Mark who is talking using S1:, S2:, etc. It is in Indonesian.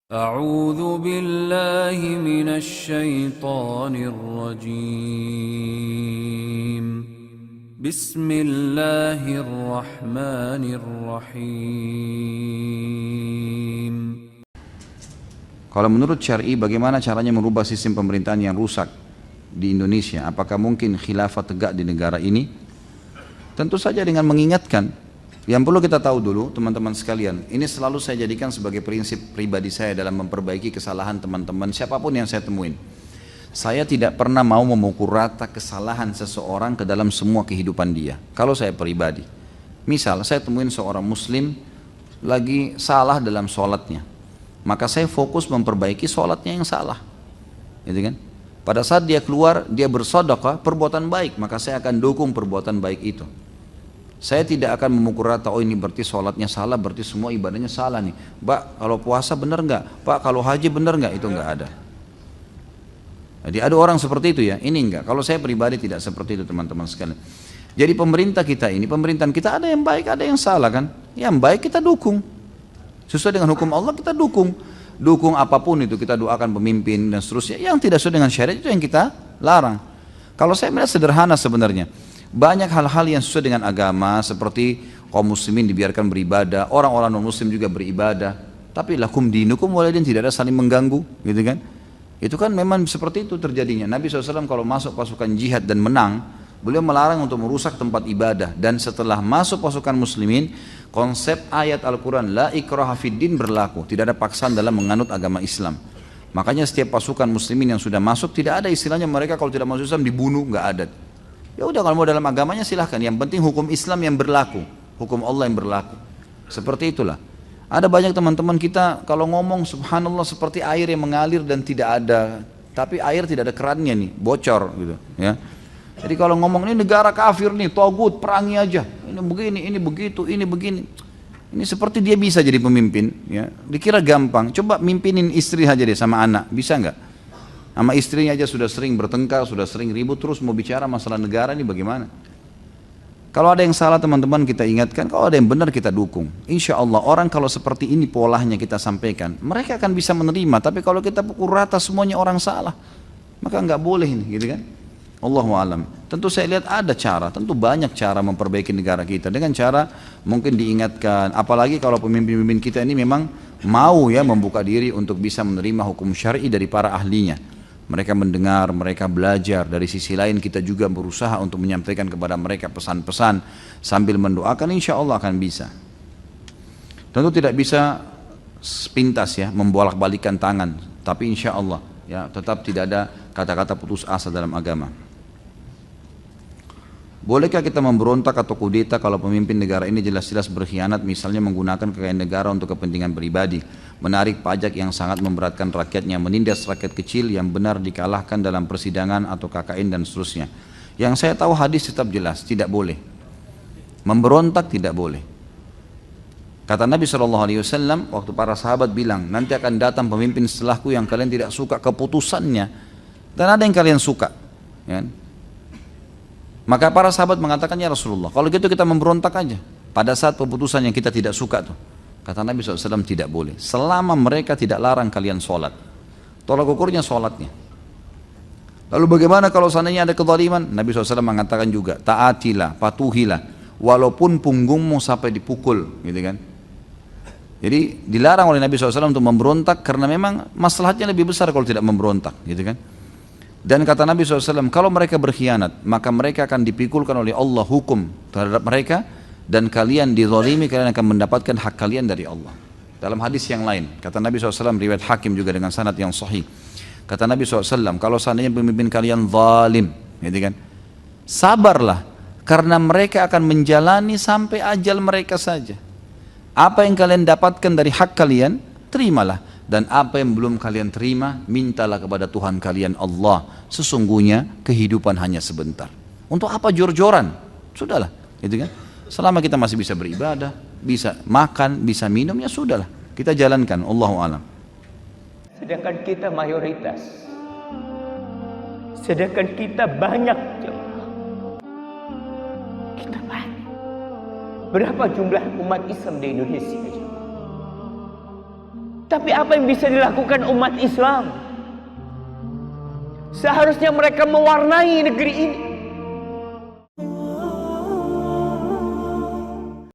S1: أعوذ بالله من الشيطان الرجيم بسم الله الرحمن الرحيم.
S2: Kalau menurut syar'i, bagaimana caranya merubah sistem pemerintahan yang rusak di Indonesia? Apakah mungkin khilafah tegak di negara ini? Tentu saja dengan mengingatkan. Yang perlu kita tahu dulu, teman-teman sekalian, ini selalu saya jadikan sebagai prinsip pribadi saya dalam memperbaiki kesalahan teman-teman siapapun yang saya temuin. Saya tidak pernah mau memukul rata kesalahan seseorang ke dalam semua kehidupan dia. Kalau saya pribadi, misal saya temuin seorang muslim lagi salah dalam sholatnya, maka saya fokus memperbaiki sholatnya yang salah, gitu kan? Pada saat dia keluar, dia bersedekah, perbuatan baik, maka saya akan dukung perbuatan baik itu. Saya tidak akan memukul rata, oh ini berarti sholatnya salah, berarti semua ibadahnya salah nih. Pak, kalau puasa benar nggak? Pak, kalau haji benar nggak? Itu nggak ada. Jadi ada orang seperti itu ya, ini enggak. Kalau saya pribadi tidak seperti itu, teman-teman sekalian. Jadi pemerintah kita ini, pemerintahan kita ada yang baik, ada yang salah kan? Yang baik kita dukung. Sesuai dengan hukum Allah kita dukung. Dukung apapun itu, kita doakan pemimpin dan seterusnya. Yang tidak sesuai dengan syariat itu yang kita larang. Kalau saya melihat sederhana sebenarnya. Banyak hal-hal yang sesuai dengan agama, seperti kaum muslimin dibiarkan beribadah, orang-orang non-muslim juga beribadah. Tapi lakum dinukum waliyadin, tidak ada saling mengganggu, gitu kan? Itu kan memang seperti itu terjadinya. Nabi SAW kalau masuk pasukan jihad dan menang, beliau melarang untuk merusak tempat ibadah. Dan setelah masuk pasukan muslimin, konsep ayat Al-Quran la ikraha fiddin berlaku. Tidak ada paksaan dalam menganut agama Islam. Makanya setiap pasukan muslimin yang sudah masuk, tidak ada istilahnya mereka kalau tidak masuk Islam dibunuh, nggak ada. Ya udah, kalau mau dalam agamanya silahkan. Yang penting hukum Islam yang berlaku, hukum Allah yang berlaku. Seperti itulah. Ada banyak teman-teman kita kalau ngomong subhanallah seperti air yang mengalir dan tidak ada, tapi air tidak ada kerannya nih, bocor gitu ya. Jadi kalau ngomong ini negara kafir nih, togut, perangi aja. Ini begini, ini begitu, ini begini. Ini seperti dia bisa jadi pemimpin ya. Dikira gampang. Coba mimpinin istri aja deh sama anak, bisa nggak? Sama istrinya aja sudah sering bertengkar, sudah sering ribut, terus mau bicara masalah negara ini bagaimana? Kalau ada yang salah teman-teman kita ingatkan, kalau ada yang benar kita dukung. Insya Allah orang kalau seperti ini polanya kita sampaikan, mereka akan bisa menerima. Tapi kalau kita pukul rata semuanya orang salah, maka nggak boleh ini, gitu kan? Allahu a'lam. Tentu saya lihat ada cara, tentu banyak cara memperbaiki negara kita dengan cara mungkin diingatkan. Apalagi kalau pemimpin-pemimpin kita ini memang mau ya membuka diri untuk bisa menerima hukum syar'i dari para ahlinya. Mereka mendengar, mereka belajar. Dari sisi lain kita juga berusaha untuk menyampaikan kepada mereka pesan-pesan sambil mendoakan, insya Allah akan bisa. Tentu tidak bisa sepintas ya membolak-balikan tangan, tapi insya Allah ya tetap tidak ada kata-kata putus asa dalam agama. Bolehkah kita memberontak atau kudeta kalau pemimpin negara ini jelas-jelas berkhianat, misalnya menggunakan kekayaan negara untuk kepentingan pribadi, menarik pajak yang sangat memberatkan rakyatnya, menindas rakyat kecil yang benar dikalahkan dalam persidangan atau KKN dan seterusnya. Yang saya tahu hadis tetap jelas, tidak boleh. Memberontak tidak boleh. Kata Nabi SAW, waktu para sahabat bilang, nanti akan datang pemimpin setelahku yang kalian tidak suka keputusannya, dan ada yang kalian suka. Ya. Maka para sahabat mengatakan, ya Rasulullah, kalau gitu kita memberontak aja pada saat keputusan yang kita tidak suka tuh. Kata Nabi SAW, tidak boleh selama mereka tidak larang kalian sholat. Tolak ukurnya sholatnya. Lalu bagaimana kalau seandainya ada kezaliman? Nabi SAW mengatakan juga, taatilah, patuhilah, walaupun punggungmu sampai dipukul, gitu kan. Jadi dilarang oleh Nabi SAW untuk memberontak karena memang masalahnya lebih besar kalau tidak memberontak, gitu kan. Dan kata Nabi SAW, kalau mereka berkhianat, maka mereka akan dipikulkan oleh Allah hukum terhadap mereka, dan kalian dizalimi, kalian akan mendapatkan hak kalian dari Allah. Dalam hadis yang lain, kata Nabi SAW, riwayat Hakim juga dengan sanad yang sahih. Kata Nabi SAW, kalau seandainya pemimpin kalian zalim, gitu kan, sabarlah, karena mereka akan menjalani sampai ajal mereka saja. Apa yang kalian dapatkan dari hak kalian, terimalah. Dan apa yang belum kalian terima, mintalah kepada Tuhan kalian Allah. Sesungguhnya kehidupan hanya sebentar. Untuk apa jor-joran? Sudahlah, gitu kan? Selama kita masih bisa beribadah, bisa makan, bisa minum, ya sudahlah. Kita jalankan, Allahu a'lam.
S3: Sedangkan kita mayoritas. Sedangkan kita banyak. Kita banyak. Berapa jumlah umat Islam di Indonesia? Tapi apa yang bisa dilakukan umat Islam? Seharusnya mereka mewarnai negeri ini.